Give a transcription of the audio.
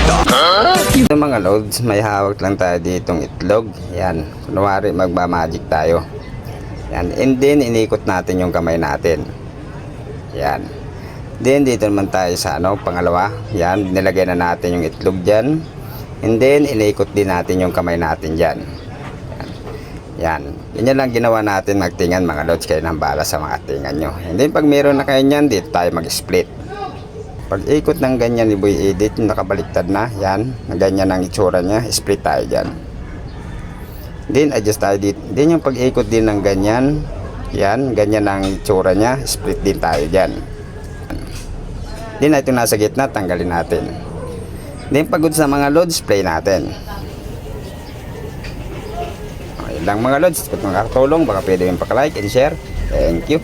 Ito mga loads, may hawak lang tayo ditong itlog. Yan, kunwari magmamagic tayo. Yan, and then inikot natin yung kamay natin. Yan. Then dito naman tayo sa pangalawa. Yan, nilagay na natin yung itlog dyan. And then inikot din natin yung kamay natin dyan. Yan. Yan lang ginawa natin magtingan mga loads. Kayo nang bala sa mga tingan nyo. And then pag meron na kayo nyan, dito tayo mag-split. Pag ikot ng ganyan ni Boy Edit, nakabaliktad na, yan, na ganyan ang itsura niya, split tayo dyan. Then adjust tayo dito. Then yung pag ikot din ng ganyan, yan, ganyan ang itsura niya, split din tayo dyan. Then ito nasa gitna, tanggalin natin. Then pagod sa mga loads, play natin. Okay lang mga loads, kung makakatulong, baka pwede yung paka-like and share. Thank you.